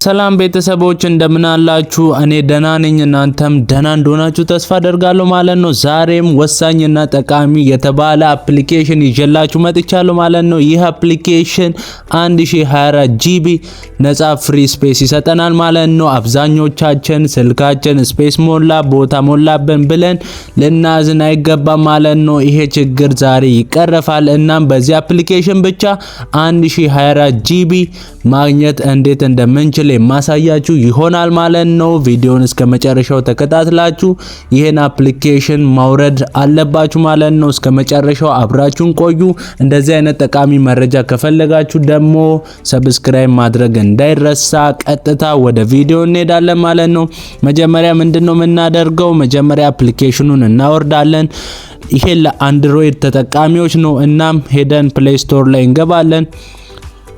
ሰላም ቤተሰቦች እንደምን አላችሁ? እኔ ደህና ነኝ፣ እናንተም ደህና እንደሆናችሁ ተስፋ አደርጋለሁ ማለት ነው። ዛሬም ወሳኝና ጠቃሚ የተባለ አፕሊኬሽን ይዤላችሁ መጥቻለሁ ማለት ነው። ይህ አፕሊኬሽን 1024 ጂቢ ነፃ ፍሪ ስፔስ ይሰጠናል ማለት ነው። አብዛኞቻችን ስልካችን ስፔስ ሞላ ቦታ ሞላብን ብለን ልናዝን አይገባም ማለት ነው። ይሄ ችግር ዛሬ ይቀረፋል። እናም በዚህ አፕሊኬሽን ብቻ 1024 ጂቢ ማግኘት እንዴት እንደምንችል የማሳያችሁ ይሆናል ማለት ነው። ቪዲዮን እስከ መጨረሻው ተከታትላችሁ ይሄን አፕሊኬሽን ማውረድ አለባችሁ ማለት ነው። እስከ መጨረሻው አብራችሁን ቆዩ። እንደዚህ አይነት ጠቃሚ መረጃ ከፈለጋችሁ ደግሞ ሰብስክራይብ ማድረግ እንዳይረሳ። ቀጥታ ወደ ቪዲዮ እንሄዳለን ማለት ነው። መጀመሪያ ምንድነው የምናደርገው? መጀመሪያ አፕሊኬሽኑን እናወርዳለን። ይሄ ለአንድሮይድ ተጠቃሚዎች ነው። እናም ሄደን ፕሌይ ስቶር ላይ እንገባለን።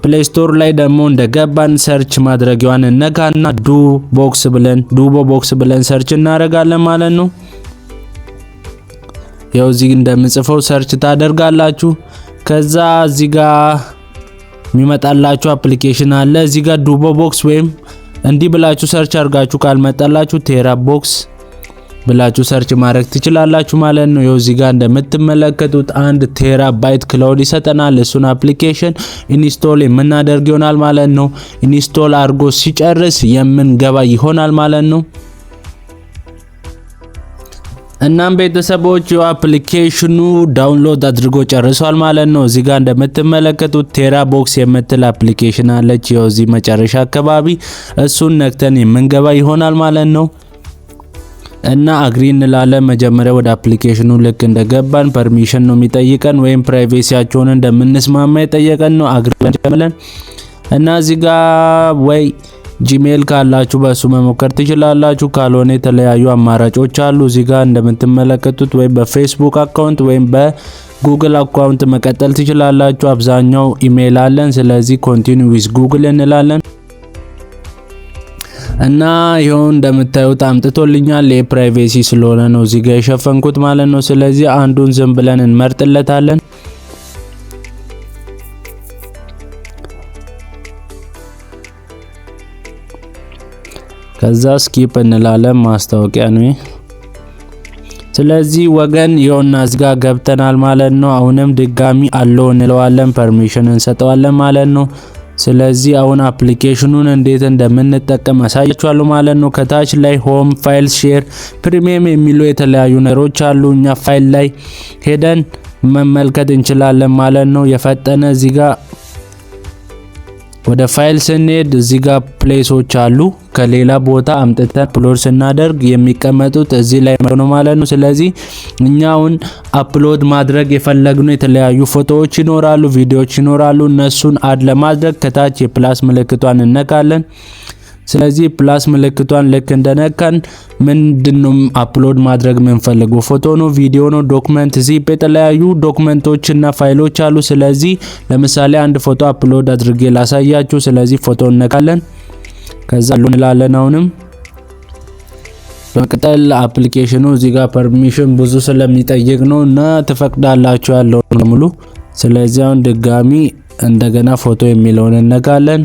ፕሌይ ስቶር ላይ ደግሞ እንደገባን ሰርች ማድረጊያዋን እነካና ዱቦ ቦክስ ብለን ሰርች እናደርጋለን ማለት ነው። ያው እዚህ እንደምጽፈው ሰርች ታደርጋላችሁ። ከዛ እዚህ ጋር የሚመጣላችሁ አፕሊኬሽን አለ። እዚህ ጋር ዱቦ ቦክስ ወይም እንዲህ ብላችሁ ሰርች አድርጋችሁ ካልመጣላችሁ ቴራ ቦክስ ብላችሁ ሰርች ማድረግ ትችላላችሁ ማለት ነው። ይኸው እዚህ ጋር እንደምትመለከቱት 1 ቴራባይት ክላውድ ይሰጠናል። እሱን አፕሊኬሽን ኢንስቶል የምናደርግ ይሆናል ማለት ነው። ኢንስቶል አድርጎ ሲጨርስ የምንገባ ይሆናል ማለት ነው። እናም ቤተሰቦች አፕሊኬሽኑ ዳውንሎድ አድርጎ ጨርሷል ማለት ነው። እዚህ ጋር እንደምትመለከቱት ቴራ ቦክስ የምትል አፕሊኬሽን አለች። ይኸው እዚህ መጨረሻ አካባቢ እሱን ነክተን የምንገባ ይሆናል ማለት ነው። እና አግሪ እንላለን። መጀመሪያ ወደ አፕሊኬሽኑ ልክ እንደገባን ፐርሚሽን ነው የሚጠይቀን ወይም ፕራይቬሲያቸውን እንደምንስማማ የጠየቀን ነው። አግሪ እንላለን እና እዚህ ጋር ወይ ጂሜል ካላችሁ በሱ መሞከር ትችላላችሁ። ካልሆነ የተለያዩ አማራጮች አሉ። እዚህ ጋር እንደምትመለከቱት ወይ በፌስቡክ አካውንት ወይም በጉግል አካውንት መቀጠል ትችላላችሁ። አብዛኛው ኢሜል አለን። ስለዚህ ኮንቲኒው ዊዝ ጉግል እንላለን። እና ይሄው እንደምታዩት አምጥቶልኛል። የፕራይቬሲ ስለሆነ ነው እዚህ ጋር የሸፈንኩት ማለት ነው። ስለዚህ አንዱን ዝም ብለን እንመርጥለታለን። ከዛ ስኪፕ እንላለን። ማስታወቂያ ነው። ስለዚህ ወገን ይኸውና እዚህ ጋር ገብተናል ማለት ነው። አሁንም ድጋሚ አለው እንለዋለን፣ ፐርሚሽን እንሰጠዋለን ማለት ነው። ስለዚህ አሁን አፕሊኬሽኑን እንዴት እንደምንጠቀም አሳያችኋለሁ ማለት ነው። ከታች ላይ ሆም፣ ፋይል፣ ሼር፣ ፕሪሚየም የሚሉ የተለያዩ ነገሮች አሉ። እኛ ፋይል ላይ ሄደን መመልከት እንችላለን ማለት ነው። የፈጠነ እዚህ ጋር ወደ ፋይል ስንሄድ እዚህ ጋር ፕሌሶች አሉ። ከሌላ ቦታ አምጥተን አፕሎድ ስናደርግ የሚቀመጡት እዚህ ላይ ነው ማለት ነው። ስለዚህ እኛውን አፕሎድ ማድረግ የፈለግነው የተለያዩ ፎቶዎች ይኖራሉ፣ ቪዲዮዎች ይኖራሉ። እነሱን አድ ለማድረግ ከታች የፕላስ ምልክቷን እነካለን። ስለዚህ ፕላስ ምልክቷን ልክ እንደነካን ምንድነው አፕሎድ ማድረግ የምንፈልገው? ፎቶ ነው፣ ቪዲዮ ነው፣ ዶክመንት፣ ዚፕ፣ የተለያዩ ዶክመንቶችና ፋይሎች አሉ። ስለዚህ ለምሳሌ አንድ ፎቶ አፕሎድ አድርጌ ላሳያችሁ። ስለዚህ ፎቶ እነካለን። ከዛ እንላለን። አሁንም በመቀጠል አፕሊኬሽኑ እዚህ ጋር ፐርሚሽን ብዙ ስለሚጠይቅ ነው እና ትፈቅዳላችሁ ያለው ሙሉ። ስለዚህ አሁን ድጋሚ እንደገና ፎቶ የሚለውን እነካለን።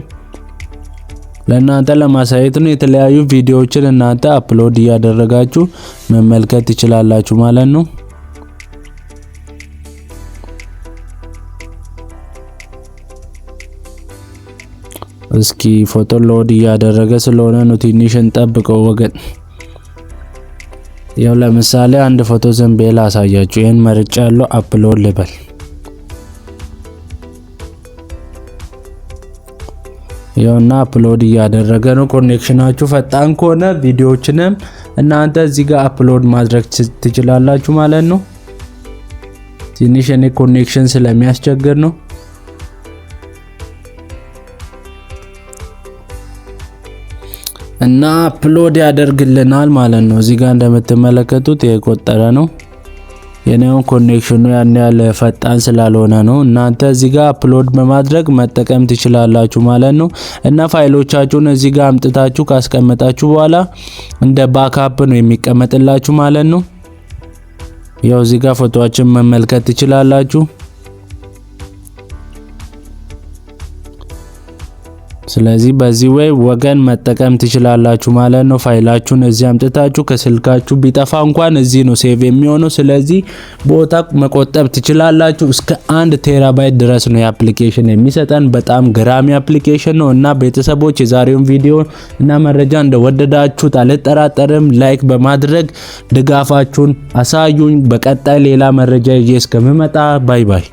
ለእናንተ ለማሳየት ነው። የተለያዩ ቪዲዮዎችን እናንተ አፕሎድ እያደረጋችሁ መመልከት ትችላላችሁ ማለት ነው። እስኪ ፎቶ ሎድ እያደረገ ስለሆነ ነው፣ ትንሽ እንጠብቀው ወገን። ያው ለምሳሌ አንድ ፎቶ ዝም ብዬ ላሳያችሁ። ይሄን መርጫለሁ፣ አፕሎድ ልበል። ያውና አፕሎድ እያደረገ ነው። ኮኔክሽናችሁ ፈጣን ከሆነ ቪዲዮዎችንም እናንተ እዚህ ጋር አፕሎድ ማድረግ ትችላላችሁ ማለት ነው። ትንሽ እኔ ኮኔክሽን ስለሚያስቸግር ነው። እና አፕሎድ ያደርግልናል ማለት ነው። እዚህ ጋር እንደምትመለከቱት የቆጠረ ነው። የኔው ኮኔክሽኑ ያን ያለ ፈጣን ስላልሆነ ነው። እናንተ እዚህ ጋር አፕሎድ በማድረግ መጠቀም ትችላላችሁ ማለት ነው። እና ፋይሎቻችሁን እዚህ ጋር አምጥታችሁ ካስቀመጣችሁ በኋላ እንደ ባክአፕ ነው የሚቀመጥላችሁ ማለት ነው። ያው እዚህ ጋር ፎቶአችን መመልከት ትችላላችሁ። ስለዚህ በዚህ ወይ ወገን መጠቀም ትችላላችሁ ማለት ነው። ፋይላችሁን እዚህ አምጥታችሁ ከስልካችሁ ቢጠፋ እንኳን እዚህ ነው ሴቭ የሚሆነው። ስለዚህ ቦታ መቆጠብ ትችላላችሁ። እስከ 1 ቴራባይት ድረስ ነው የአፕሊኬሽን የሚሰጠን። በጣም ገራሚ አፕሊኬሽን ነው እና ቤተሰቦች የዛሬውን ቪዲዮ እና መረጃ እንደወደዳችሁት አልጠራጠርም። ላይክ በማድረግ ድጋፋችሁን አሳዩኝ። በቀጣይ ሌላ መረጃ ይዤ እስከምመጣ ባይ ባይ።